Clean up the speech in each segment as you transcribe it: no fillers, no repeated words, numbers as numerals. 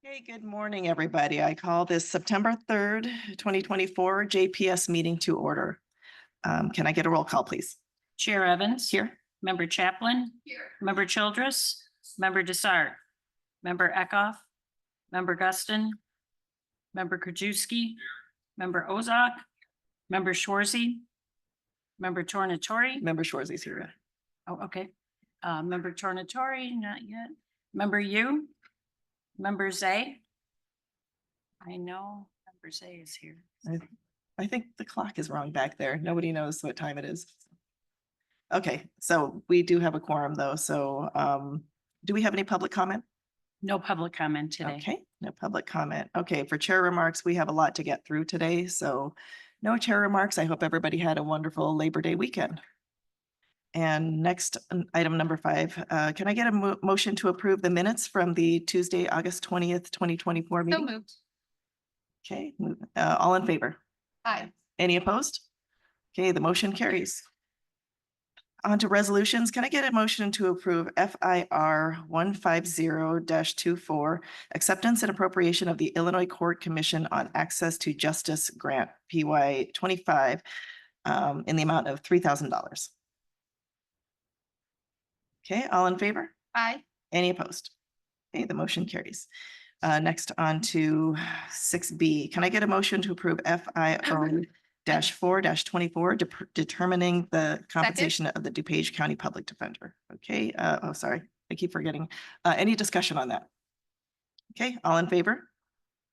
Hey, good morning, everybody. I call this September 3rd, 2024 JPS meeting to order. Can I get a roll call, please? Chair Evans. Here. Member Chaplin. Here. Member Childress. Member Desart. Member Eckhoff. Member Guston. Member Krajewski. Member Ozak. Member Schwarzy. Member Tornatori. Member Schwarzy's here. Oh, okay. Member Tornatori, not yet. Member Yu. Member Zay. I know Member Zay is here. I think the clock is wrong back there. Nobody knows what time it is. Okay, so we do have a quorum though. So do we have any public comment? No public comment today. Okay, no public comment. Okay, for chair remarks, we have a lot to get through today. So no chair remarks. I hope everybody had a wonderful Labor Day weekend. And next, item number 5, can I get a motion to approve the minutes from the Tuesday, August 20th, 2024 So meeting? moved. Okay, all in favor? Aye. Any opposed? Okay, the motion carries. On to resolutions. Can I get a motion to approve FIR 150-24, acceptance and appropriation of the Illinois Court Commission on Access to Justice Grant, PY 25, in the amount of $3,000? Okay, all in favor? Aye. Any opposed? Okay, the motion carries. Next on to 6B. Can I get a motion to approve FIR -4-24, determining the compensation of the DuPage County Public Defender? Okay, sorry, I keep forgetting. Any discussion on that? Okay, all in favor?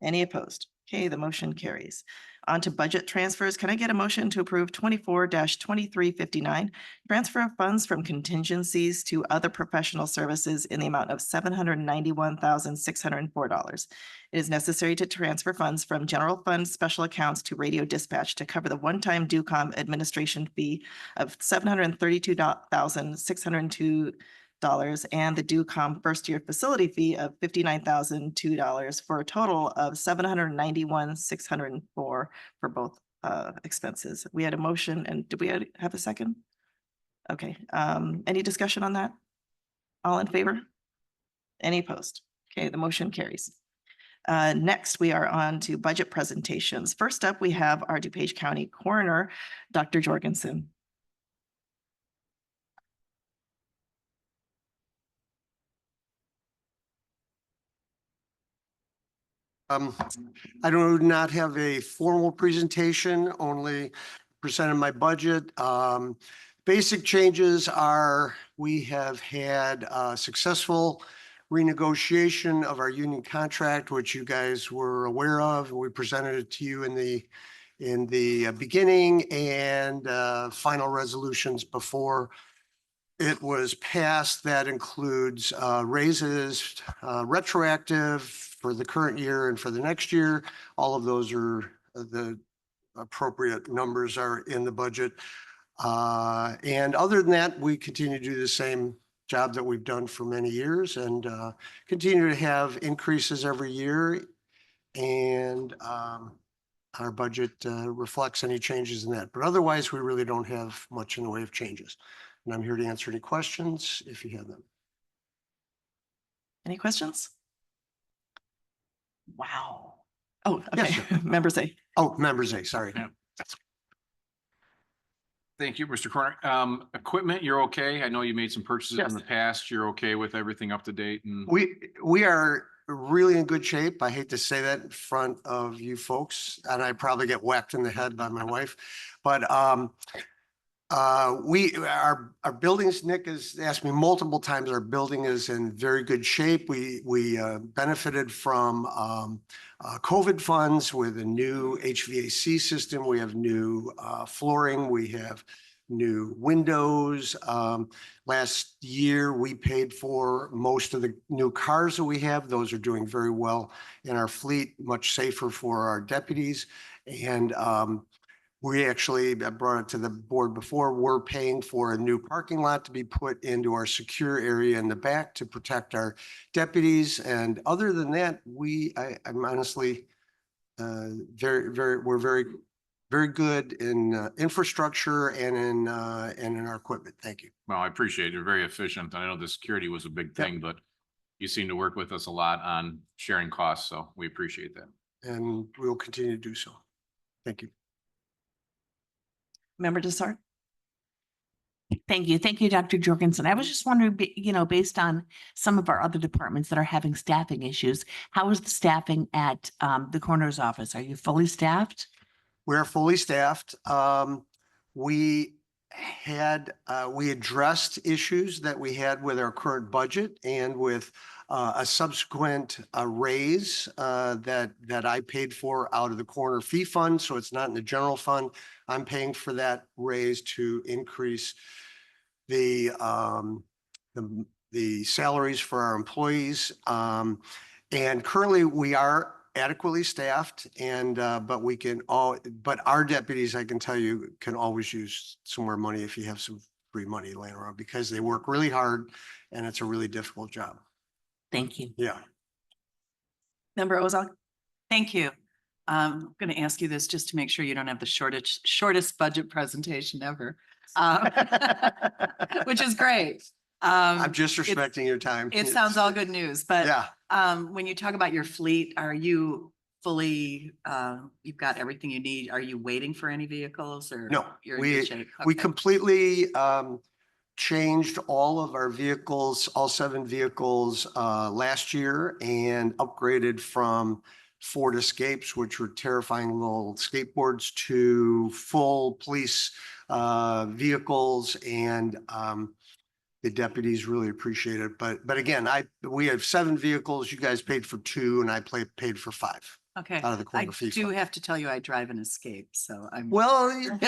Any opposed? Okay, the motion carries. On to budget transfers. Can I get a motion to approve 24-2359, transfer of funds from contingencies to other professional services in the amount of $791,604. It is necessary to transfer funds from general fund special accounts to radio dispatch to cover the one-time DuCom administration fee of $732,602 and the DuCom first year facility fee of $59,002 for a total of $791,604 for both expenses. We had a motion, and did we have a second? Okay, any discussion on that? All in favor? Any opposed? Okay, the motion carries. Next, we are on to budget presentations. First up, we have our DuPage County Coroner, Dr. Jorgensen. I do not have a formal presentation, only presented my budget. Basic changes are we have had a successful renegotiation of our union contract, which you guys were aware of. We presented it to you in the beginning, and final resolutions before it was passed. That includes raises, retroactive for the current year and for the next year. All of those are the appropriate numbers are in the budget. And other than that, we continue to do the same job that we've done for many years, and continue to have increases every year. And our budget reflects any changes in that. But otherwise, we really don't have much in the way of changes. And I'm here to answer any questions if you have them. Any questions? Wow. Oh, okay. Yes, Members A. Oh, members A, sorry. Yeah. Thank you, Mr. Corner. Equipment, you're okay? I know you made some purchases in the past. You're okay with everything up to date? And We are really in good shape. I hate to say that in front of you folks, and I probably get whacked in the head by my wife, but our buildings, Nick has asked me multiple times, our building is in very good shape. We benefited from COVID funds with a new HVAC system. We have new flooring. We have new windows. Last year, we paid for most of the new cars that we have. Those are doing very well in our fleet, much safer for our deputies. And we actually, I brought it to the board before, we're paying for a new parking lot to be put into our secure area in the back to protect our deputies. And other than that, I'm honestly we're very good in infrastructure and in our equipment. Thank you. well, I appreciate it. You're very efficient. I know the security was a big thing, but you seem to work with us a lot on sharing costs, so we appreciate that. And we will continue to do so. Thank you. Member Dessart? Thank you. Thank you, Dr. Jorgensen. I was just wondering, based on some of our other departments that are having staffing issues, how is the staffing at the coroner's office? Are you fully staffed? We're fully staffed. We addressed issues that we had with our current budget and with a subsequent raise that I paid for out of the coroner fee fund. So it's not in the general fund. I'm paying for that raise to increase the salaries for our employees. And currently we are adequately staffed but our deputies, I can tell you, can always use some more money if you have some free money laying around, because they work really hard and it's a really difficult job. Thank you. Yeah. Member Ozak? Thank you. I'm going to ask you this just to make sure you don't have the shortest budget presentation ever, which is great. I'm just respecting your time. It sounds all good news, but Yeah, when you talk about your fleet, are you fully, you've got everything you need? Are you waiting for any vehicles or? No, You're in good shape? we Okay. completely changed all of our vehicles, all 7 vehicles last year, and upgraded from Ford Escapes, which were terrifying little skateboards, to full police vehicles, and the deputies really appreciate it. But again, we have 7 vehicles. You guys paid for 2, and I paid for 5 Okay. out of the I coroner fee do fund. have to tell you, I drive an Escape, so I'm. Well,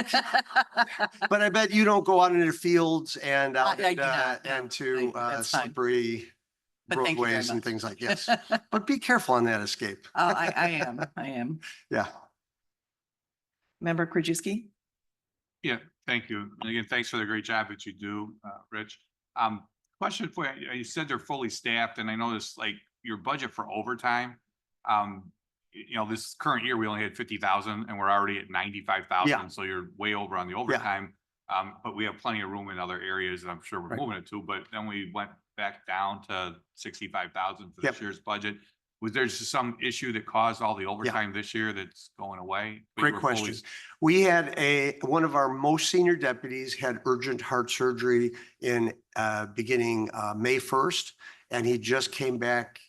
but I bet you don't go out into the fields and out I do not, no. and to That's fine. slippery But thank you very roadways and much. things like, yes. But be careful on that Escape. Oh, I am. Yeah. Member Krajewski? Yeah, thank you. And again, thanks for the great job that you do, Rich. Question for you. You said they're fully staffed, and I noticed like your budget for overtime. This current year, we only had 50,000 and we're already at 95,000. Yeah. So you're way over on the overtime. But we have plenty of room in other areas, and I'm sure we're Right. moving it to, but then we went back down to 65,000 for Yep. this year's budget. Was there just some issue that caused all the overtime this year that's going away? But you Great were fully- question. We had one of our most senior deputies had urgent heart surgery in beginning May 1st, and he just came back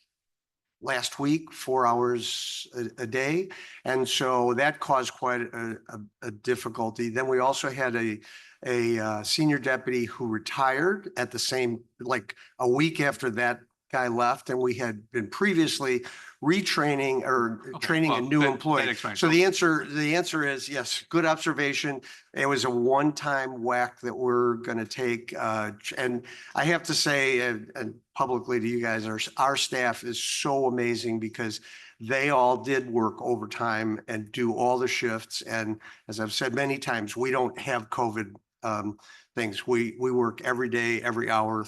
last week, 4 hours a day. And so that caused quite a difficulty. Then we also had a senior deputy who retired at the same, like a week after that guy left, and we had been previously retraining or Okay, training a well, new that employee. explains So it. the answer is yes, good observation. It was a one-time whack that we're going to take. And I have to say, and publicly to you guys, our staff is so amazing, because they all did work overtime and do all the shifts. And as I've said many times, we don't have COVID things. We work every day, every hour.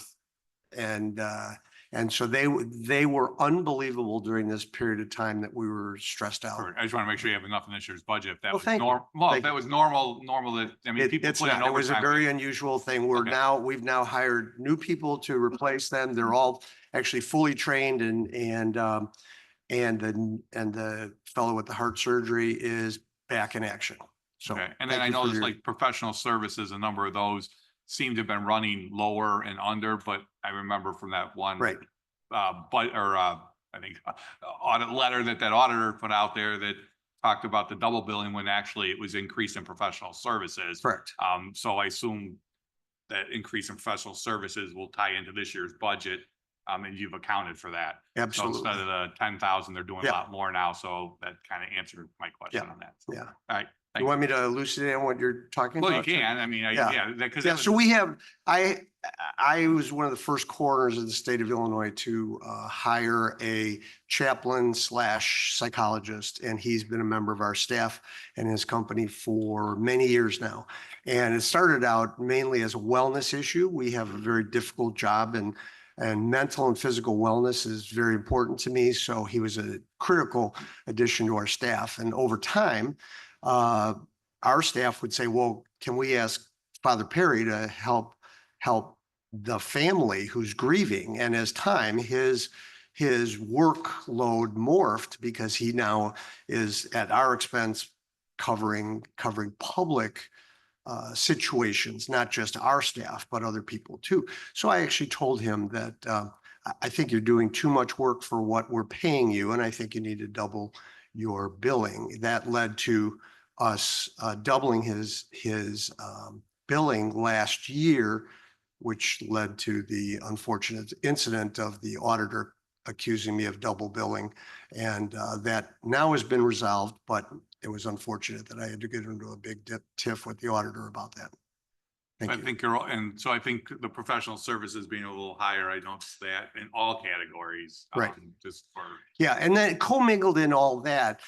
And so they were unbelievable during this period of time that we were stressed out. Perfect. I just want to make sure you have enough in this year's budget. If that Well, was thank you. normal, well, Thank if that you. was normal that, I mean, people It's put in not, it was a overtime. very unusual thing. Okay. We've now hired new people to replace them. They're all actually fully trained, and the fellow with the heart surgery is back in action. So. Okay, and then thank I you for noticed your- like professional services, a number of those seem to have been running lower and under, but I remember from that one. Right. I think audit letter that auditor put out there that talked about the double billing when actually it was increase in professional services. Correct. So I assume that increase in professional services will tie into this year's budget. And you've accounted for that. Absolutely. So instead of the 10,000, they're doing a Yeah. lot more now. So that kind of answered my question Yeah. on that. Yeah. All right. You want me to elucidate on what you're talking Well, about? you can. I mean, Yeah. because Yeah, so we have, I was one of the first coroners of the state of Illinois to hire a chaplain / psychologist, and he's been a member of our staff and his company for many years now. And it started out mainly as a wellness issue. We have a very difficult job, and mental and physical wellness is very important to me. So he was a critical addition to our staff. And over time, our staff would say, well, can we ask Father Perry to help the family who's grieving, and as time, his workload morphed because he now is at our expense covering public situations, not just our staff, but other people too. So I actually told him that I think you're doing too much work for what we're paying you, and I think you need to double your billing. That led to us doubling his billing last year, which led to the unfortunate incident of the auditor accusing me of double billing. And that now has been resolved, but it was unfortunate that I had to get into a big tiff with the auditor about that. I Thank you. think you're, and so I think the professional services being a little higher, I noticed that in all categories. Right. Just for, Yeah, and then commingled in all that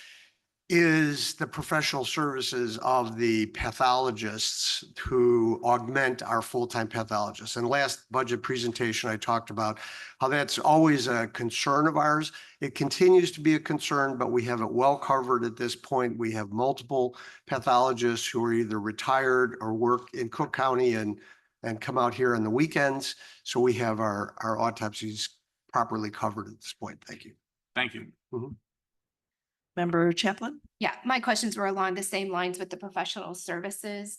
is the professional services of the pathologists who augment our full-time pathologists. And last budget presentation, I talked about how that's always a concern of ours. It continues to be a concern, but we have it well covered at this point. We have multiple pathologists who are either retired or work in Cook County and come out here on the weekends. So we have our autopsies properly covered at this point. Thank you. thank you. Member Chaplin? Yeah, my questions were along the same lines with the professional services.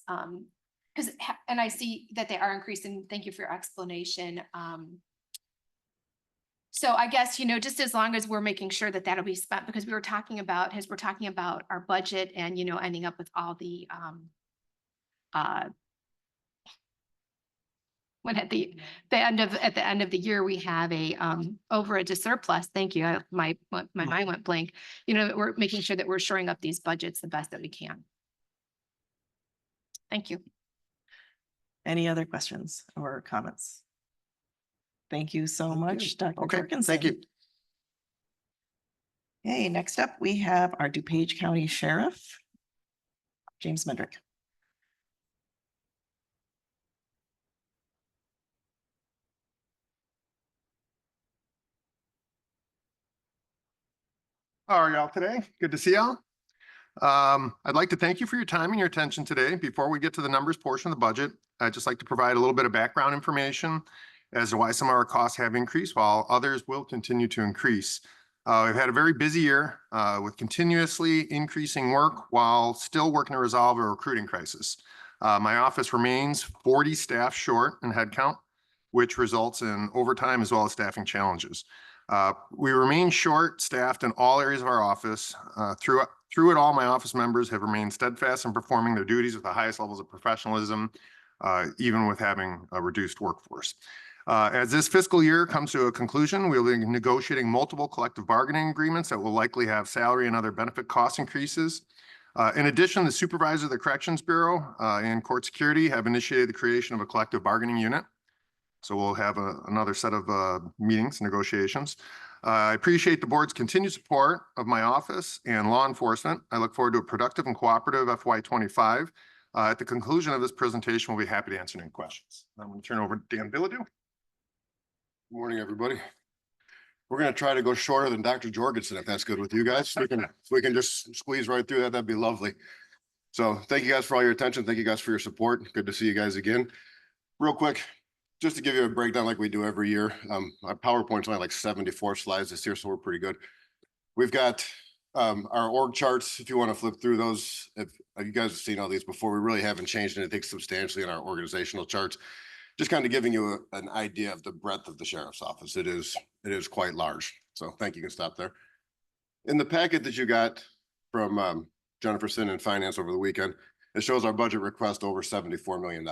Because, and I see that they are increasing. Thank you for your explanation. So I guess, just as long as we're making sure that that'll be spent, because we're talking about our budget and, ending up with all the, when at the end of the year, we have a overage, a surplus. Thank you. My mind went blank. We're making sure that we're shoring up these budgets the best that we can. Thank you. Any other questions or comments? Thank you so much, Dr. Okay, Jorgensen. thank you. Okay, next up, we have our DuPage County Sheriff, James Mendrick. How are y'all today? Good to see y'all. I'd like to thank you for your time and your attention today. Before we get to the numbers portion of the budget, I'd just like to provide a little bit of background information as to why some of our costs have increased while others will continue to increase. We've had a very busy year with continuously increasing work while still working to resolve a recruiting crisis. My office remains 40 staff short in headcount, which results in overtime as well as staffing challenges. We remain short-staffed in all areas of our office. Through it all, my office members have remained steadfast in performing their duties with the highest levels of professionalism, even with having a reduced workforce. As this fiscal year comes to a conclusion, we'll be negotiating multiple collective bargaining agreements that will likely have salary and other benefit cost increases. In addition, the supervisor of the Corrections Bureau and Court Security have initiated the creation of a collective bargaining unit. So we'll have another set of meetings, negotiations. I appreciate the board's continued support of my office and law enforcement. I look forward to a productive and cooperative FY25. At the conclusion of this presentation, we'll be happy to answer any questions. I'm going to turn over to Dan Bilodeau. Good morning, everybody. We're going to try to go shorter than Dr. Jorgensen, if that's good with you guys. If we can just squeeze right through that, that'd be lovely. So thank you guys for all your attention. Thank you guys for your support. Good to see you guys again. Real quick, just to give you a breakdown like we do every year. Our PowerPoint's only like 74 slides this year, so we're pretty good. We've got our org charts, if you want to flip through those. If you guys have seen all these before, we really haven't changed anything substantially in our organizational charts. Just kind of giving you an idea of the breadth of the sheriff's office. It is quite large. So thank you. You can stop there. In the packet that you got from Jennifer Sin in finance over the weekend, it shows our budget request over $74 million.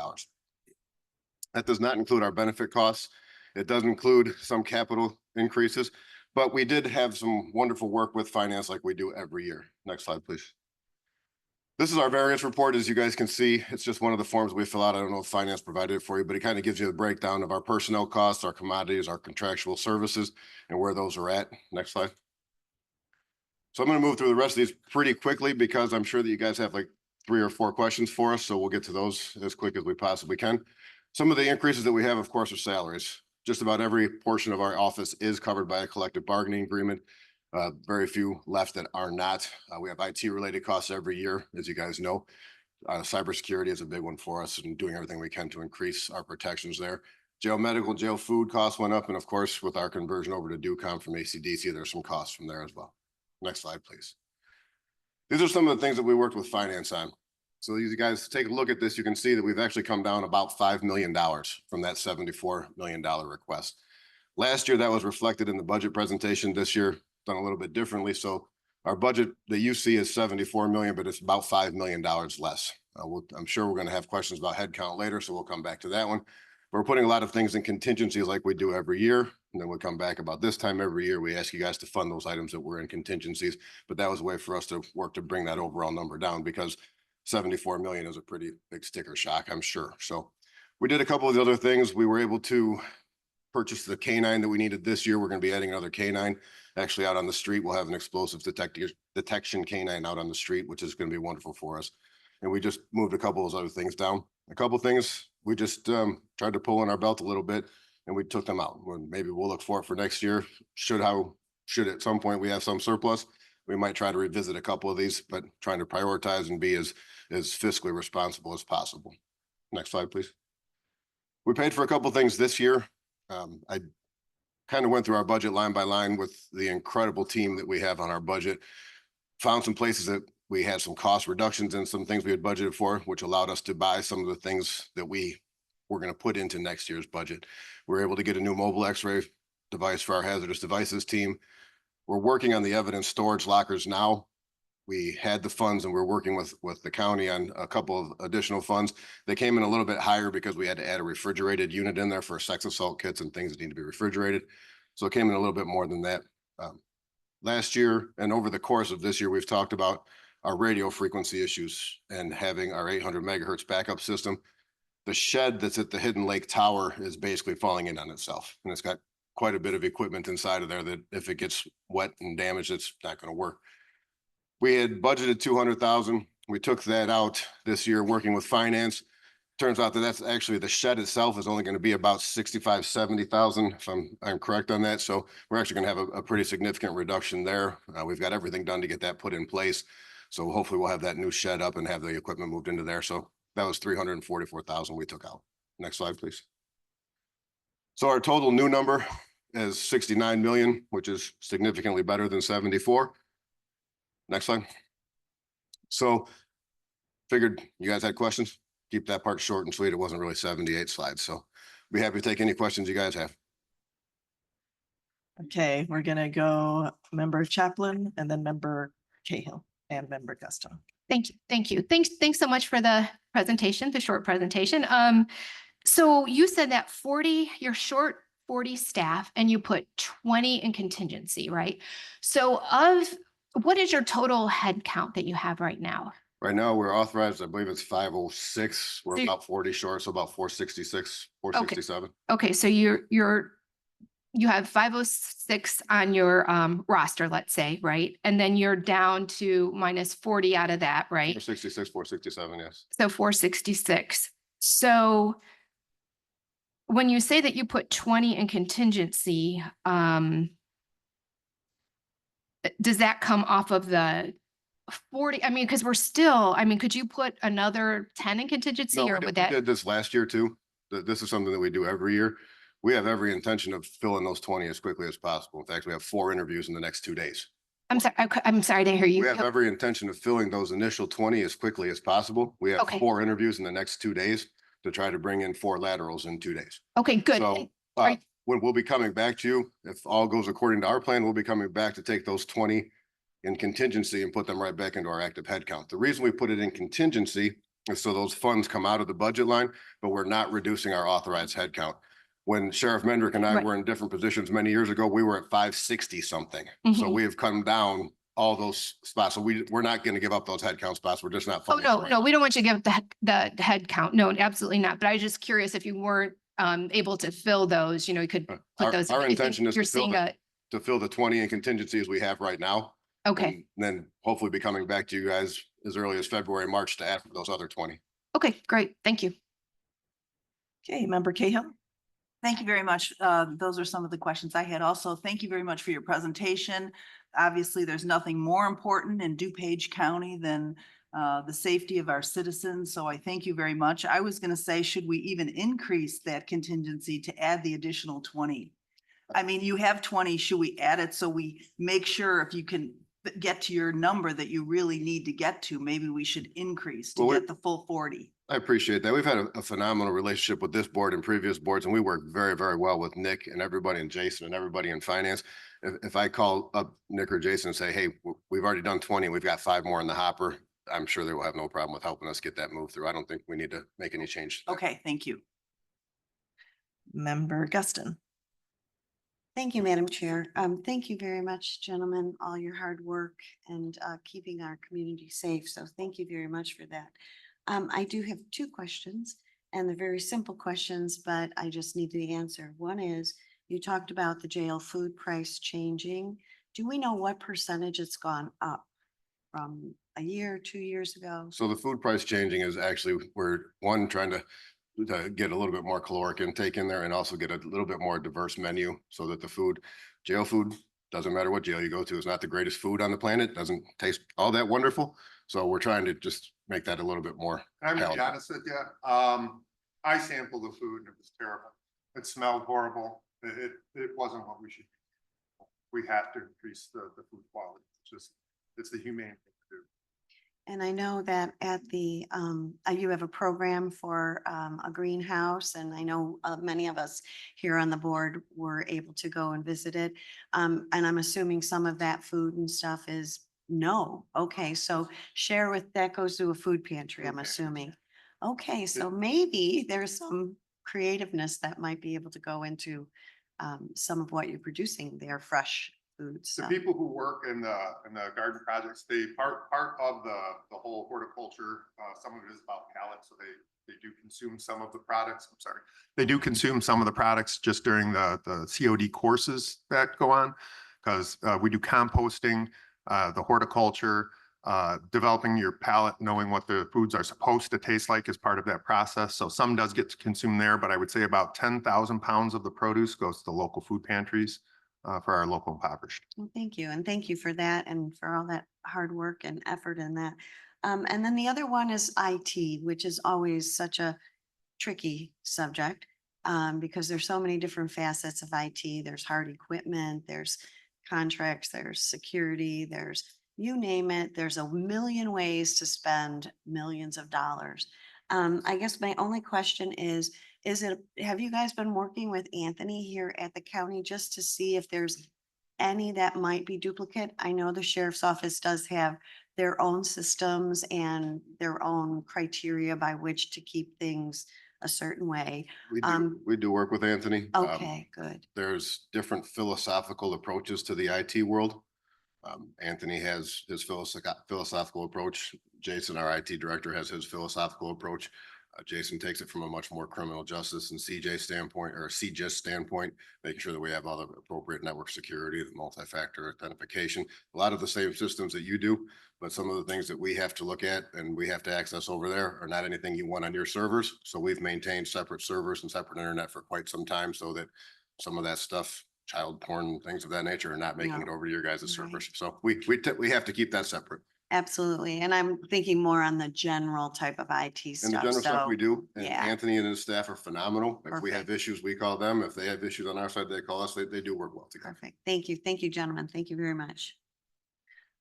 That does not include our benefit costs. It does include some capital increases, but we did have some wonderful work with finance like we do every year. Next slide, please. This is our variance report. As you guys can see, it's just one of the forms we fill out. I don't know if finance provided it for you, but it kind of gives you a breakdown of our personnel costs, our commodities, our contractual services, and where those are at. Next slide. So I'm going to move through the rest of these pretty quickly because I'm sure that you guys have like 3 or 4 questions for us. So we'll get to those as quick as we possibly can. Some of the increases that we have, of course, are salaries. Just about every portion of our office is covered by a collective bargaining agreement. Very few left that are not. We have IT related costs every year, as you guys know. Cybersecurity is a big one for us and doing everything we can to increase our protections there. Jail medical, jail food costs went up, and of course, with our conversion over to DuPage from ACDC, there's some costs from there as well. Next slide, please. These are some of the things that we worked with finance on. So you guys take a look at this, you can see that we've actually come down about $5 million from that $74 million request. Last year, that was reflected in the budget presentation. This year, done a little bit differently. So our budget that you see is 74 million, but it's about $5 million less. I'm sure we're going to have questions about headcount later, so we'll come back to that one. We're putting a lot of things in contingencies like we do every year. And then we'll come back about this time every year. We ask you guys to fund those items that were in contingencies, but that was a way for us to work to bring that overall number down because 74 million is a pretty big sticker shock, I'm sure. So we did a couple of the other things. We were able to purchase the K9 that we needed this year. We're going to be adding another K9 actually out on the street. We'll have an explosive detection K9 out on the street, which is going to be wonderful for us. And we just moved a couple of those other things down. A couple of things we just tried to pull in our belt a little bit and we took them out. Maybe we'll look for it for next year. Should at some point we have some surplus, we might try to revisit a couple of these, but trying to prioritize and be as fiscally responsible as possible. Next slide, please. We paid for a couple of things this year. I kind of went through our budget line by line with the incredible team that we have on our budget. Found some places that we had some cost reductions in some things we had budgeted for, which allowed us to buy some of the things that we were going to put into next year's budget. We were able to get a new mobile X-ray device for our hazardous devices team. We're working on the evidence storage lockers now. We had the funds and we're working with the county on a couple of additional funds. They came in a little bit higher because we had to add a refrigerated unit in there for sex assault kits and things that need to be refrigerated. So it came in a little bit more than that. Last year and over the course of this year, we've talked about our radio frequency issues and having our 800 megahertz backup system. The shed that's at the Hidden Lake Tower is basically falling in on itself. And it's got quite a bit of equipment inside of there that if it gets wet and damaged, it's not going to work. We had budgeted 200,000. We took that out this year working with finance. Turns out that that's actually the shed itself is only going to be about 65, 70,000 if I'm correct on that. So we're actually going to have a pretty significant reduction there. We've got everything done to get that put in place. So hopefully we'll have that new shed up and have the equipment moved into there. So that was 344,000 we took out. Next slide, please. So our total new number is 69 million, which is significantly better than 74. Next slide. So figured you guys had questions. Keep that part short and sweet. It wasn't really 78 slides. So be happy to take any questions you guys have. Okay, we're gonna go member Chaplin and then member Cahill and member Gusto. Thank you. Thank you. Thanks so much for the presentation, the short presentation. So you said that you're short 40 staff and you put 20 in contingency, right? So what is your total head count that you have right now? Right now, we're authorized, I believe it's 506. We're about 40 short, so about 466, 467. Okay, so you have 506 on your roster, let's say, right? And then you're down to minus 40 out of that, right? 466, 467, yes. So 466. So when you say that you put 20 in contingency, does that come off of the 40? I mean, because could you put another 10 in contingency No, or we would did that? this last year too. This is something that we do every year. We have every intention of filling those 20 as quickly as possible. In fact, we have 4 interviews in the next 2 days. I'm sorry, I'm sorry, I didn't hear you. We have every intention of filling those initial 20 as quickly as possible. We have Okay. 4 interviews in the next 2 days to try to bring in 4 laterals in 2 days. Okay, good. So are you- when we'll be coming back to you, if all goes according to our plan, we'll be coming back to take those 20 in contingency and put them right back into our active headcount. The reason we put it in contingency is so those funds come out of the budget line, but we're not reducing our authorized headcount. When Sheriff Mendrick and I Right. were in different positions many years ago, we were at 560 something. So Mhm. we have come down all those spots. So we're not going to give up those headcount spots. We're just not. Oh, funding no, for it. no, we don't want you to give the head count. No, absolutely not. But I was just curious if you weren't able to fill those, you could put those. Our if you think intention is you're to fill seeing to fill the 20 in contingencies we have right now. Okay, And then hopefully be coming back to you guys as early as February, March to ask for those other 20. okay, great. Thank you. Okay, member Cahill. Thank you very much. Those are some of the questions I had also. Thank you very much for your presentation. Obviously, there's nothing more important in DuPage County than the safety of our citizens. So I thank you very much. I was going to say, should we even increase that contingency to add the additional 20? I mean, you have 20, should we add it so we make sure if you can get to your number that you really need to get to, maybe we should increase to Well, get the full 40. I appreciate that. We've had a phenomenal relationship with this board and previous boards, and we work very, very well with Nick and everybody and Jason and everybody in finance. If I call up Nick or Jason and say, hey, we've already done 20, we've got 5 more in the hopper, I'm sure they will have no problem with helping us get that moved through. I don't think we need to make any change. Okay, thank you. Member Guston. Thank you, Madam Chair. Thank you very much, gentlemen, all your hard work and keeping our community safe. So thank you very much for that. I do have 2 questions, and they're very simple questions, but I just need the answer. One is, you talked about the jail food price changing. Do we know what percentage it's gone up from a year, 2 years ago? So the food price changing is actually, we're trying to get a little bit more caloric intake in there and also get a little bit more diverse menu so that the jail food, doesn't matter what jail you go to, is not the greatest food on the planet, doesn't taste all that wonderful. So we're trying to just make that a little bit more. I'm gonna be palatable. honest with you. I sampled the food and it was terrible. It smelled horrible. It wasn't what we should. We have to increase the food quality. It's the humane thing to do. And I know that at the, you have a program for a greenhouse, and I know many of us here on the board were able to go and visit it. And I'm assuming some of that food and stuff is no. Okay, so that goes to a food pantry, I'm Food pantry, assuming. Okay, so maybe there's some creativeness that might be able to go into some of what you're producing there, fresh foods. The So, people who work in the garden projects, part of the whole horticulture, some of it is about pallets, so they do consume some of the products. I'm sorry. They do consume some of the products just during the COD courses that go on, because we do composting, the horticulture, developing your palate, knowing what the foods are supposed to taste like is part of that process. So some does get consumed there, but I would say about 10,000 pounds of the produce goes to the local food pantries for our local impoverished. well, thank you. And thank you for that and for all that hard work and effort in that. And then the other one is IT, which is always such a tricky subject because there's so many different facets of IT. There's hard equipment, there's contracts, there's security, there's you name it. There's a million ways to spend millions of dollars. I guess my only question is have you guys been working with Anthony here at the county just to see if there's any that might be duplicate? I know the sheriff's office does have their own systems and their own criteria by which to keep things a certain way. We do work with Anthony. Okay, good. There's different philosophical approaches to the IT world. Anthony has his philosophical approach. Jason, our IT director, has his philosophical approach. Jason takes it from a much more criminal justice and CJ's standpoint, or CJ's standpoint, making sure that we have all the appropriate network security, the multi-factor authentication, a lot of the same systems that you do, but some of the things that we have to look at and we have to access over there are not anything you want on your servers. So we've maintained separate servers and separate internet for quite some time so that some of that stuff, child porn, things of that nature, are not making it over to your guys' servers. So we have to keep that separate. Absolutely. And I'm thinking more on the general type of IT And the stuff. general stuff So we do, and yeah. Anthony and his staff are phenomenal. If we have Perfect. issues, we call them. If they have issues on our side, they call us. They do work well together. Perfect. Thank you. Thank you, gentlemen. Thank you very much.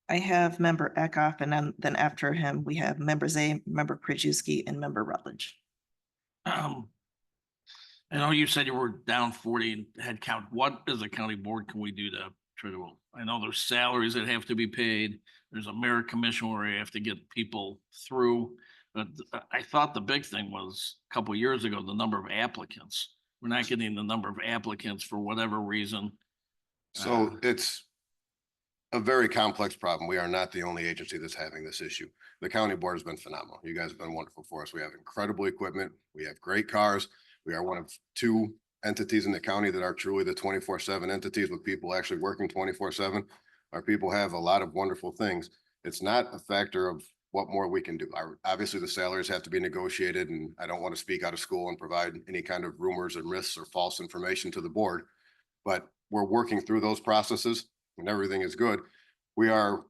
I have member Eckhoff, and then after him, we have member Zay, member Krajewski, and member Rutledge. I know you said you were down 40 in head count. What as a county board can we do to try to, I know there's salaries that have to be paid. There's a merit commission where you have to get people through. But I thought the big thing was a couple of years ago, the number of applicants. We're not getting the number of applicants for whatever reason. So it's a very complex problem. We are not the only agency that's having this issue. The county board has been phenomenal. You guys have been wonderful for us. We have incredible equipment. We have great cars. We are one of 2 entities in the county that are truly the 24/7 entities with people actually working 24/7. Our people have a lot of wonderful things. It's not a factor of what more we can do. Obviously, the salaries have to be negotiated, and I don't want to speak out of school and provide any kind of rumors and myths or false information to the board. But we're working through those processes and everything is good. We are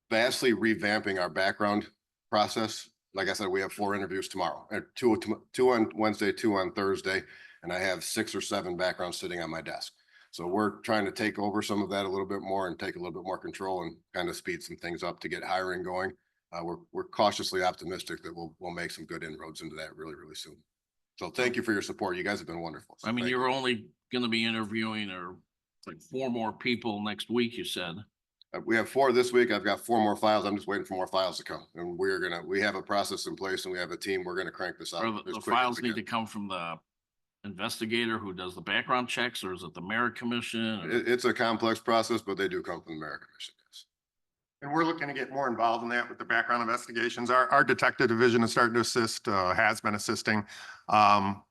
vastly revamping our background process. Like I said, we have 4 interviews tomorrow, and two on Wednesday, 2 on Thursday, and I have 6 or 7 backgrounds sitting on my desk. So we're trying to take over some of that a little bit more and take a little bit more control and kind of speed some things up to get hiring going. We're cautiously optimistic that we'll make some good inroads into that really, really soon. So thank you for your support. You guys have been wonderful. So I mean, thank you're you. only gonna be interviewing or like 4 more people next week, you said. We have 4 this week. I've got 4 more files. I'm just waiting for more files to come. And we have a process in place and we have a team. We're gonna crank this out. Or as the quick as files we need to can. come from the investigator who does the background checks, or is it the merit commission? or- It's a complex process, but they do come from the Merit Commission. Yes. And we're looking to get more involved in that with the background investigations. Our detective division is starting to assist, has been assisting.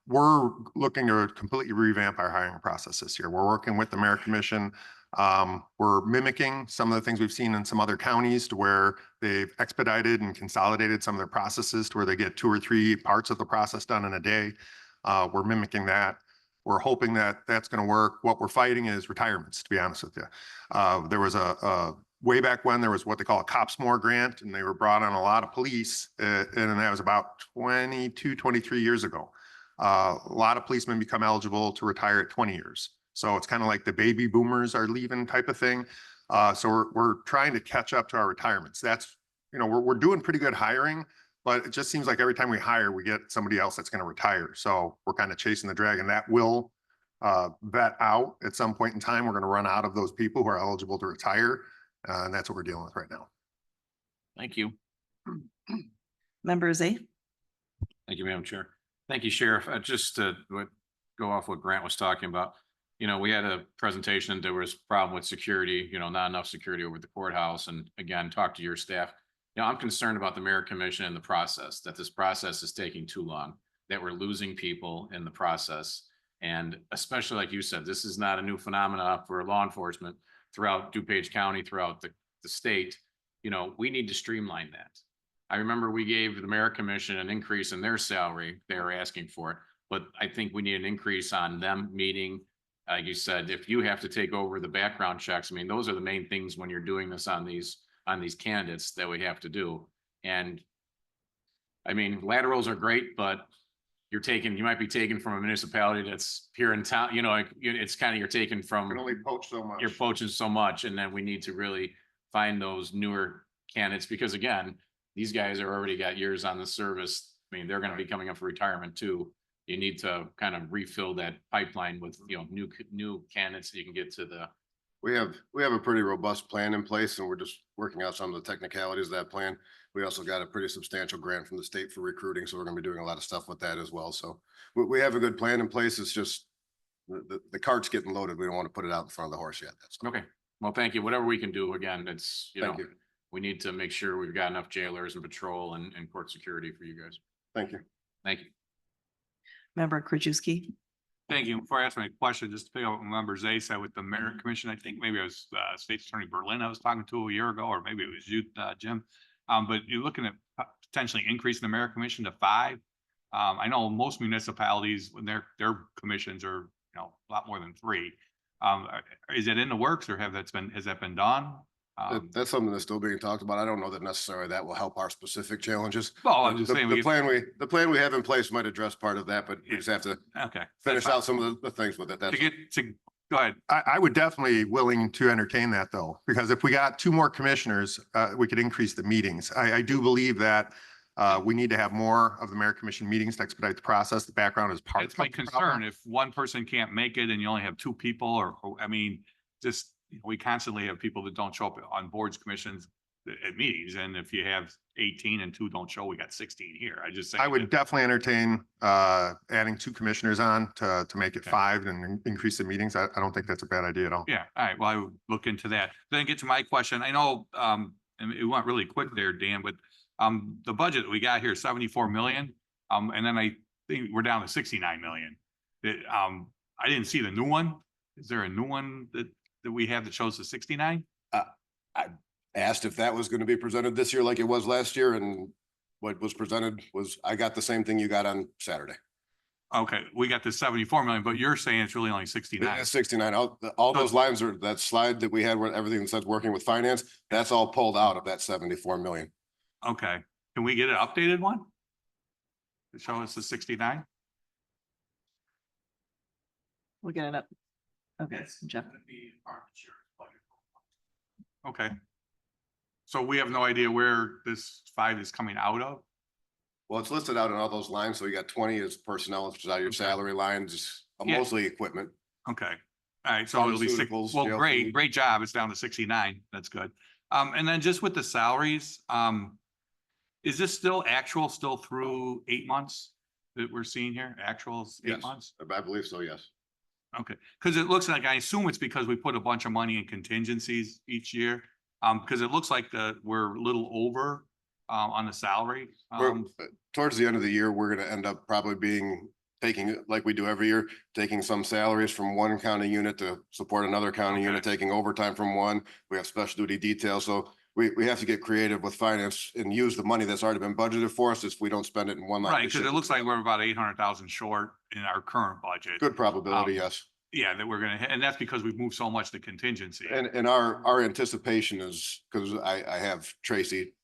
We're looking to completely revamp our hiring process this year. We're working with the Merit Commission. We're mimicking some of the things we've seen in some other counties to where they've expedited and consolidated some of their processes to where they get 2 or 3 parts of the process done in a day. We're mimicking that. We're hoping that that's going to work. What we're fighting is retirements, to be honest with you. There was a way back when there was what they call a Cops More grant, and they were brought on a lot of police, and that was about 22, 23 years ago. A lot of policemen become eligible to retire at 20 years. So it's kind of like the baby boomers are leaving type of thing. So we're trying to catch up to our retirements. That's, we're doing pretty good hiring, but it just seems like every time we hire, we get somebody else that's going to retire. So we're kind of chasing the dragon. That will vet out at some point in time. We're going to run out of those people who are eligible to retire. And that's what we're dealing with right now. Thank you. Member Zay? Thank you, Madam Chair. Thank you, Sheriff. Just to go off what Grant was talking about. We had a presentation, there was a problem with security, not enough security over at the courthouse. And again, talk to your staff. I'm concerned about the Merit Commission and the process, that this process is taking too long, that we're losing people in the process. And especially like you said, this is not a new phenomena for law enforcement throughout DuPage County, throughout the state. We need to streamline that. I remember we gave the Merit Commission an increase in their salary. They were asking for it, but I think we need an increase on them meeting. Like you said, if you have to take over the background checks, I mean, those are the main things when you're doing this on these candidates that we have to do. And I mean, laterals are great, but you might be taken from a municipality that's here in town, it's kind of, you're taken from. We can only poach so much. You're poaching so much, and then we need to really find those newer candidates, because again, these guys are already got years on the service. I mean, they're going to be coming up for retirement too. You need to kind of refill that pipeline with, new candidates that you can get to the. We have a pretty robust plan in place, and we're just working out some of the technicalities of that plan. We also got a pretty substantial grant from the state for recruiting, so we're going to be doing a lot of stuff with that as well. So we have a good plan in place. It's just the cart's getting loaded. We don't want to put it out in front of the horse yet. That's all. Okay, well, thank you. Whatever we can do, again, it's, Thank you. we need to make sure we've got enough jailers and patrol and court security for you guys. Thank you. Thank you. Member Krajewski? Thank you. Before I ask my question, just to pick up what Member Zay said with the Merit Commission, I think maybe it was State Attorney Berlin I was talking to a year ago, or maybe it was you, Jim. But you're looking at potentially increasing the Merit Commission to 5. I know most municipalities, when their commissions are, a lot more than 3. Is it in the works, or has that been done? That's something that's still being talked about. I don't know that necessarily that will help our specific challenges. Well, I'm just The- saying The plan we have in place might address part of that, but we just have to Okay. finish out some of the things with it. That's Go ahead. I would definitely willing to entertain that though, because if we got 2 more commissioners, we could increase the meetings. I do believe that we need to have more of the Merit Commission meetings to expedite the process. The background is part. That's my concern. If one person can't make it and you only have 2 people, or, I mean, just, we constantly have people that don't show up on boards, commissions, at meetings. And if you have 18 and 2 don't show, we got 16 here. I would definitely entertain adding 2 commissioners on to make it Okay. 5 and increase the meetings. I don't think that's a bad idea at all. Yeah, all right. Well, I would look into that. Then get to my question. I know, and it went really quick there, Dan, but the budget that we got here, 74 million. And then I think we're down to 69 million. I didn't see the new one. Is there a new one that we have that shows the 69? I asked if that was going to be presented this year like it was last year, and what was presented was, I got the same thing you got on Saturday. Okay, we got the 74 million, but you're saying it's really only 69. It's 69. All those lines are, that slide that we had where everything that says working with finance, that's all pulled out of that 74 million. Okay, Can we get an updated one? To show us the 69? We'll get it up. Okay, Jeff. Okay. So we have no idea where this 5 is coming out of? Well, it's listed out in all those lines. So you got 20 as personnel, which is out of your Okay. salary lines, Yeah. mostly equipment. Okay. All right, so it'll be six, Pharmaceuticals, well, jail great, food. great job. It's down to 69. That's good. And then just with the salaries, is this still actual still through 8 months that we're seeing here? Actuals, 8 Yes. months? I believe so, yes. Okay, because it looks like, I assume it's because we put a bunch of money in contingencies each year. Because it looks like we're a little over on the salary. Towards the end of the year, we're gonna end up probably taking, like we do every year, taking some salaries from one county unit to support another county unit, Okay. taking overtime from one. We have special duty details, so we have to get creative with finance and use the money that's already been budgeted for us if we don't spend it in one line. Right, we because should. it looks like we're about 800,000 short in our current budget. Good probability, Um, yes. Yeah, that we're gonna hit, and that's because we've moved so much to contingency. And our anticipation is, because I have Tracy,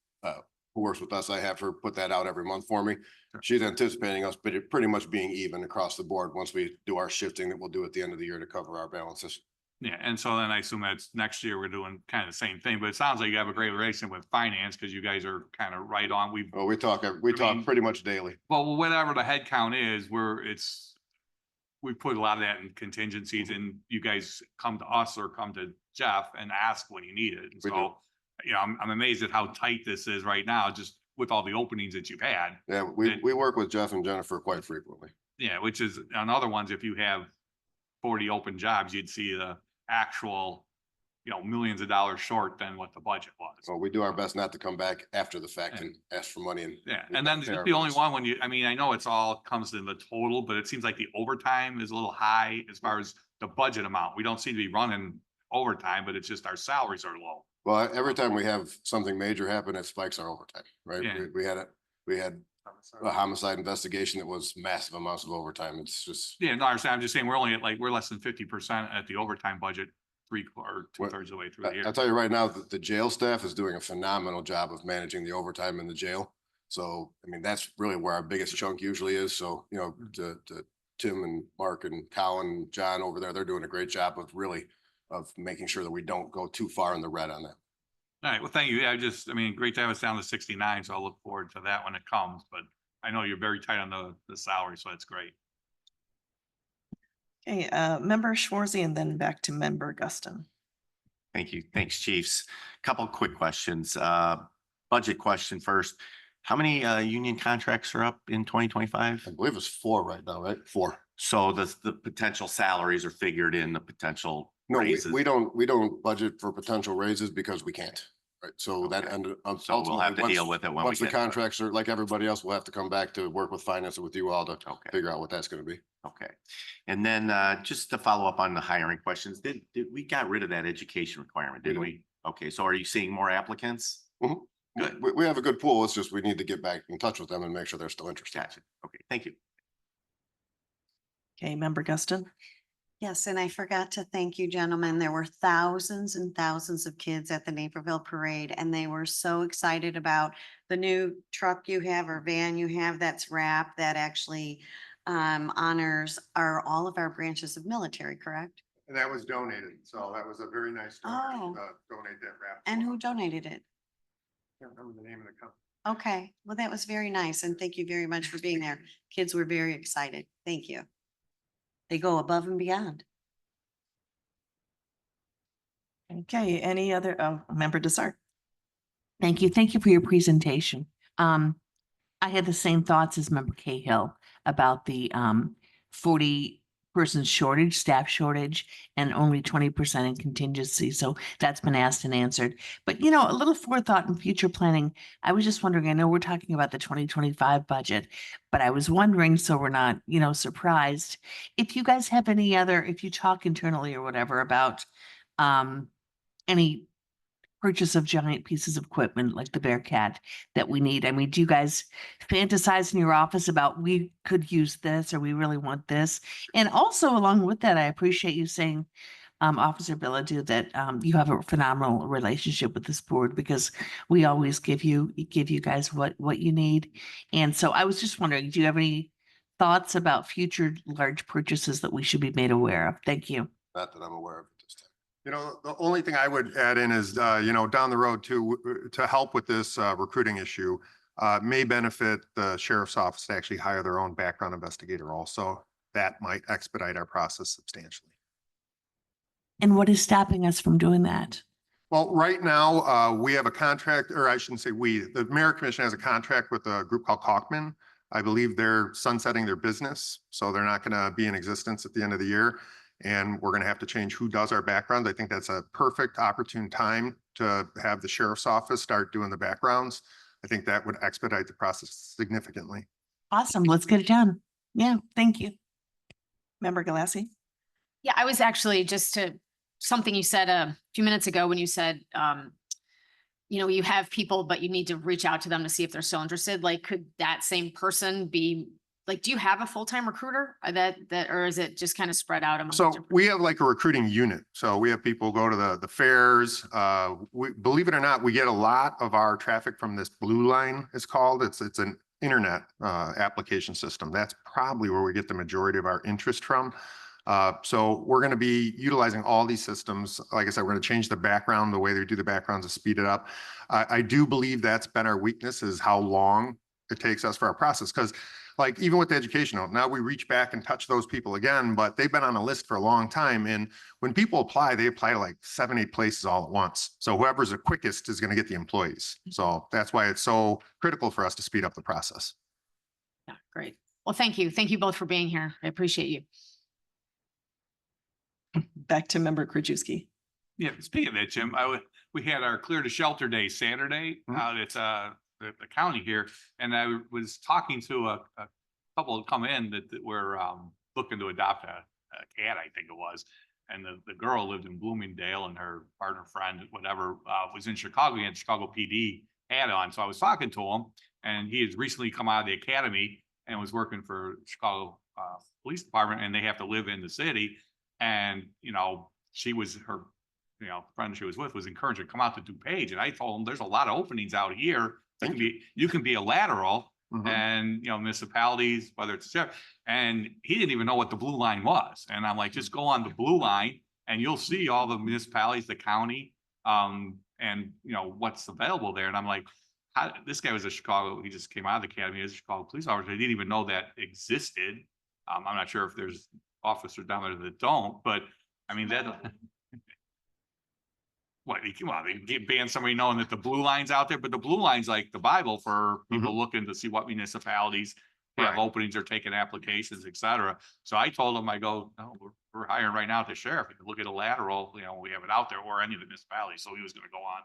who works with us, I have her put that out every month for me. Sure. She's anticipating us, but it pretty much being even across the board once we do our shifting that we'll do at the end of the year to cover our balances. Yeah, and so then I assume that's next year we're doing kind of the same thing, but it sounds like you have a great relationship with finance because you guys are kind of right on. Well, we talk mean- pretty much daily. Well, whatever the head count is, we put a lot of that in contingencies and you guys come to us or come to Jeff and ask when you need it. And We do. so, you know, I'm amazed at how tight this is right now, just with all the openings that you've had. Yeah, we work with Jeff and Jennifer quite frequently. Yeah, which is on other ones, if you have 40 open jobs, you'd see the actual, you know, millions of dollars short than what the budget was. So we do our best not to come back after the fact and ask for money. Yeah, and then pay our the only bills. one I mean, I know it's all comes in the total, but it seems like the overtime is a little high as far as the budget amount. We don't seem to be running overtime, but it's just our salaries are low. Well, every time we have something major happen, it spikes our overtime, right? Yeah. We had a homicide investigation that was massive amounts of overtime. It's just, Yeah, no, I understand. I'm just saying, we're less than 50% at the overtime budget, or 2/3 of the way through the year. I'll tell you right now, that the jail staff is doing a phenomenal job of managing the overtime in the jail. So, I mean, that's really where our biggest chunk usually is. So, you know, to Tim and Mark and Colin and John over there, they're doing a great job of making sure that we don't go too far in the red on that. All right, well, thank you. Yeah, I mean, great to have us down to 69, so I'll look forward to that when it comes, but I know you're very tight on the salary, so that's great. Okay, member Schwarzy and then back to member Guston. Thank you. Thanks, chiefs. Couple of quick questions. Budget question first. How many union contracts are up in 2025? I believe it's 4 right now, right? 4. So the potential salaries are figured in the potential No, raises. we don't budget for potential raises because we can't, right? So that Okay. ended. So we'll have to deal with it when we Once the get there. contracts are, like everybody else, we'll have to come back to work with finance and with you all to Okay. figure out what that's gonna be. Okay. And then just to follow up on the hiring questions, did we got rid of that education requirement, didn't we? Okay, so are you seeing more applicants? Mhm. Good. We have a good pool. It's just we need to get back in touch with them and make sure they're still interested. Gotcha. Okay, thank you. Okay, member Guston. Yes, and I forgot to thank you, gentlemen. There were thousands and thousands of kids at the Naperville Parade, and they were so excited about the new truck you have or van you have that's wrapped that actually honors all of our branches of military, correct? And that was donated. So that was a very nice Oh. donate that wrap. And who donated it? Can't remember the name of the company. Okay, well, that was very nice, and thank you very much for being there. Kids were very excited. Thank you. They go above and beyond. Okay, any other, member Desart? Thank you. Thank you for your presentation. I had the same thoughts as member Cahill about the 40-person shortage, staff shortage, and only 20% in contingency. So that's been asked and answered. But, you know, a little forethought and future planning. I was just wondering, I know we're talking about the 2025 budget, but I was wondering, so we're not, you know, surprised, if you guys have any other, if you talk internally or whatever about any purchase of giant pieces of equipment like the Bearcat that we need. I mean, do you guys fantasize in your office about we could use this or we really want this? And also along with that, I appreciate you saying Officer Billadu, that you have a phenomenal relationship with this board because we always give you guys what you need. And so I was just wondering, do you have any thoughts about future large purchases that we should be made aware of? Thank you. Not that I'm aware of at this time. You know, the only thing I would add in is, you know, down the road to help with this recruiting issue, may benefit the sheriff's office to actually hire their own background investigator also. That might expedite our process substantially. And what is stopping us from doing that? Well, right now, we have a contract, or I shouldn't say we, the Mayor Commission has a contract with a group called Kalkman. I believe they're sunsetting their business, so they're not going to be in existence at the end of the year. And we're going to have to change who does our background. I think that's a perfect opportune time to have the sheriff's office start doing the backgrounds. I think that would expedite the process significantly. Awesome. Let's get it done. Yeah, thank you. Member Galassi? Yeah, I was actually just to something you said a few minutes ago when you said, you know, you have people, but you need to reach out to them to see if they're still interested. Like, could that same person be like, do you have a full-time recruiter or is it just kind of spread out? Among So different- we have like a recruiting unit. So we have people go to the fairs. Believe it or not, we get a lot of our traffic from this Blue Line, it's called. It's an internet application system. That's probably where we get the majority of our interest from. So we're going to be utilizing all these systems. Like I said, we're going to change the background, the way they do the backgrounds to speed it up. I do believe that's been our weakness, is how long it takes us for our process. Because like even with the educational, now we reach back and touch those people again, but they've been on a list for a long time. And when people apply, they apply to like 7, 8 places all at once. So whoever's the quickest is going to get the employees. So that's why it's so critical for us to speed up the process. Yeah, great. Well, thank you. Thank you both for being here. I appreciate you. Back to Member Krajewski. Yeah, speaking of that, Jim, we had our Clear to Shelter Day Saturday out at the county here. And I was talking to a couple come in that were looking to adopt a cat, I think it was. And the girl lived in Bloomingdale and her partner, friend, whatever, was in Chicago. He had Chicago PD hat on. So I was talking to him, and he has recently come out of the academy and was working for Chicago Police Department, and they have to live in the city. And, you know, her friend she was with was encouraging to come out to DuPage. And I told him there's a lot of openings out here. You can be a lateral and, municipalities, whether it's and he didn't even know what the Blue Line was. And I'm like, just go on the Blue Line and you'll see all the municipalities, the county, and what's available there. And I'm like, this guy was a Chicago, he just came out of the academy as a Chicago police officer. I didn't even know that existed. I'm not sure if there's officers down there that don't, but I mean, that they ban somebody knowing that the Blue Line's out there, but the Blue Line's like the Bible for people looking to see what municipalities have openings or taking applications, et cetera. So I told them, I go, no, we're hiring right now at the sheriff. You can look at a lateral, we have it out there, or any of the municipalities. So he was going to go on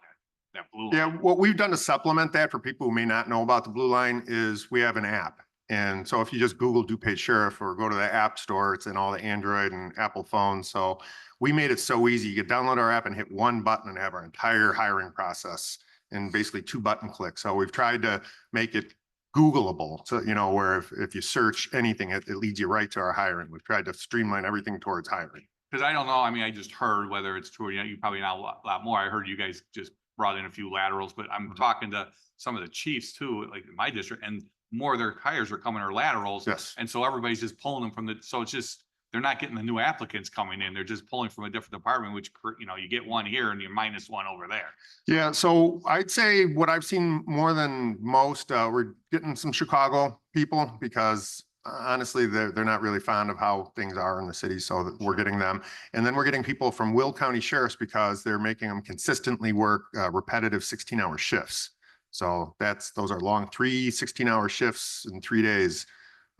that Blue Line. Yeah, what we've done to supplement that for people who may not know about the Blue Line is we have an app. And so if you just Google DuPage Sheriff or go to the App Store, it's in all the Android and Apple phones. So we made it so easy. You could download our app and hit one button and have our entire hiring process in basically 2 button clicks. So we've tried to make it Googleable. So, where if you search anything, it leads you right to our hiring. We've tried to streamline everything towards hiring. Because I don't know, I mean, I just heard whether it's true, you probably know a lot more. I heard you guys just brought in a few laterals, but I'm talking to some of the chiefs too, like in my district, and more of their hires are coming or laterals. Yes. And so everybody's just pulling them from so it's just, they're not getting the new applicants coming in. They're just pulling from a different department, which, you get one here and you minus one over there. Yeah, so I'd say what I've seen more than most, we're getting some Chicago people because honestly, they're not really fond of how things are in the city. So we're getting them. And then we're getting people from Will County Sheriffs because they're making them consistently work repetitive 16-hour shifts. So those are long 3 16-hour shifts in 3 days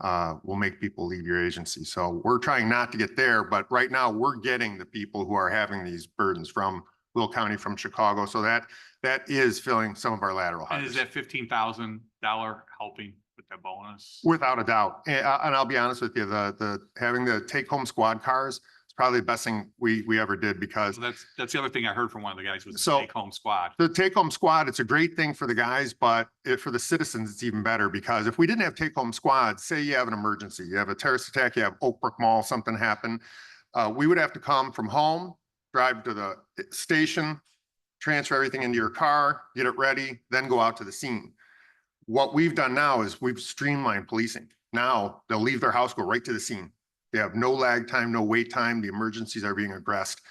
will make people leave your agency. So we're trying not to get there, but right now we're getting the people who are having these burdens from Will County, from Chicago. So that is filling some of our lateral hires. And is that $15,000 helping with the bonus? Without a doubt. And I'll be honest with you, the having the take home squad cars, probably the best thing we ever did because So that's the other thing I heard from one of the guys was the So- take home squad. the take home squad, it's a great thing for the guys, but for the citizens, it's even better because if we didn't have take home squads, say you have an emergency, you have a terrorist attack, you have Oak Brook Mall, something happen, we would have to come from home drive to the station, transfer everything into your car, get it ready, then go out to the scene. What we've done now is we've streamlined policing. Now they'll leave their house, go right to the scene. They have no lag time, no wait time. The emergencies are being addressed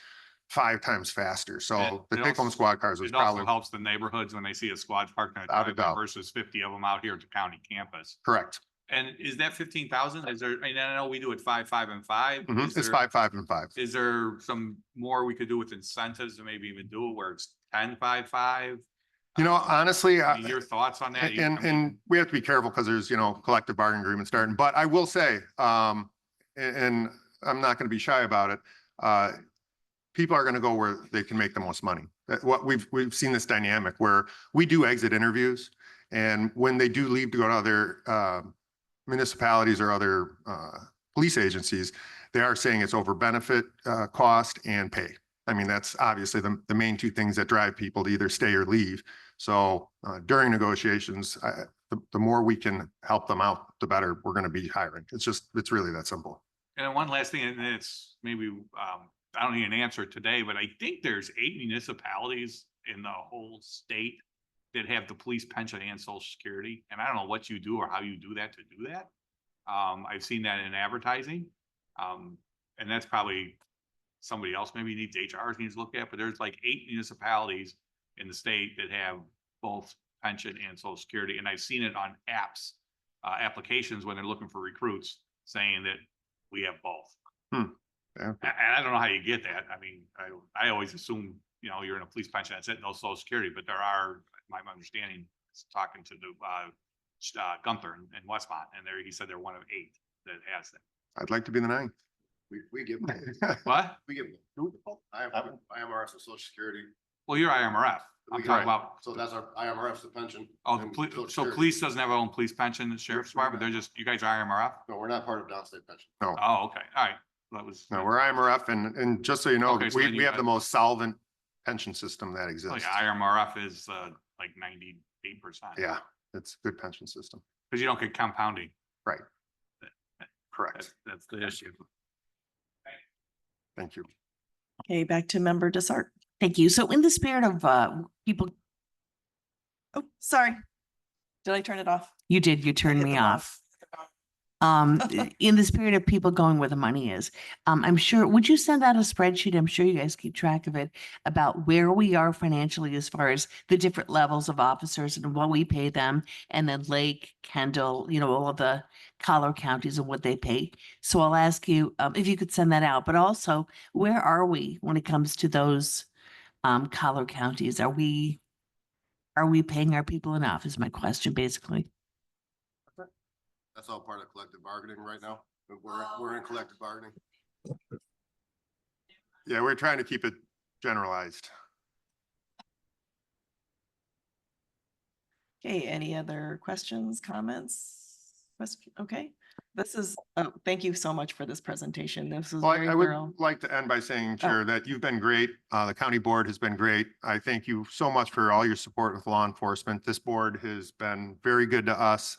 5 times faster. So And the it take home also- squad cars was It also probably helps the neighborhoods when they see a squad parked in a Without a driveway doubt. versus 50 of them out here at the county campus. correct. And is that 15,000? Is there, and I know we do it 5, 5 and 5. Mhm. Is It's there- 5, 5 and 5. Is there some more we could do with incentives to maybe even do it where it's 10, 5, 5? You know, honestly, I mean, your thoughts on that? I mean, and we have to be careful because there's, you know, collective bargaining agreements starting, but I will say, and I'm not going to be shy about it. People are going to go where they can make the most money. What we've seen this dynamic where we do exit interviews, and when they do leave to go to other municipalities or other police agencies, they are saying it's over benefit cost and pay. I mean, that's obviously the main 2 things that drive people to either stay or leave. So during negotiations, the more we can help them out, the better we're going to be hiring. It's really that simple. And then one last thing, and it's maybe, I don't need an answer today, but I think there's 8 municipalities in the whole state that have the police pension and social security. And I don't know what you do or how you do that to do that. I've seen that in advertising. And that's probably somebody else maybe needs, HR needs to look at, but there's like 8 municipalities in the state that have both pension and social security. And I've seen it on apps, applications when they're looking for recruits saying that we have both. Yeah. And I don't know how you get that. I mean, I always assume, you know, you're in a police pension, that's it, no social security, but there are, my understanding, talking to the Gunther in Westmont, and there, he said they're one of 8 that has that. I'd like to be the 9. We give them. What? We give them. I have IMRF and social security. Well, you're IMRF. I'm We talking got- about, So that's our IMRF's the pension. oh, and so social security. police doesn't have their own police pension, the sheriff's We're department, they're just, you guys are IMRF? No, we're not part of downstate pension. No, Oh, okay, all right. That was. no, we're IMRF, and just so you know, Okay, so then we you have got- the most solvent pension system that Like exists. IMRF is like 98%. Yeah, it's a good pension system. Because you don't get compounding. Right. Correct. That's the issue. Thank you. Okay, back to member Desart. Thank you. So in the spirit of people, Oh, sorry. Did I turn it off? you turned hit me the wrong- off. In the spirit of people going where the money is, I'm sure, would you send out a spreadsheet? I'm sure you guys keep track of it about where we are financially as far as the different levels of officers and what we pay them. And then Lake, Kendall, you know, all of the collar counties and what they pay. So I'll ask you if you could send that out, but also where are we when it comes to those collar counties? Are we paying our people enough is my question, basically. That's all part of collective bargaining right now. We're in collective bargaining. Yeah, we're trying to keep it generalized. Okay, any other questions, comments? Okay, this is, oh, thank you so much for this presentation. This was Well, very I would thorough. like to end by saying, Oh. Chair, that you've been great. The county board has been great. I thank you so much for all your support with law enforcement. This board has been very good to us.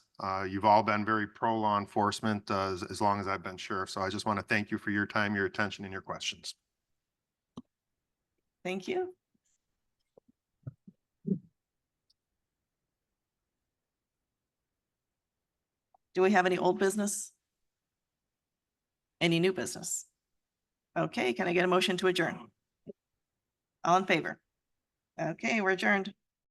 You've all been very pro law enforcement as long as I've been sheriff. So I just want to thank you for your time, your attention, and your questions. Thank you. Do we have any old business? Any new business? Okay, can I get a motion to adjourn? All in favor? Okay, we're adjourned.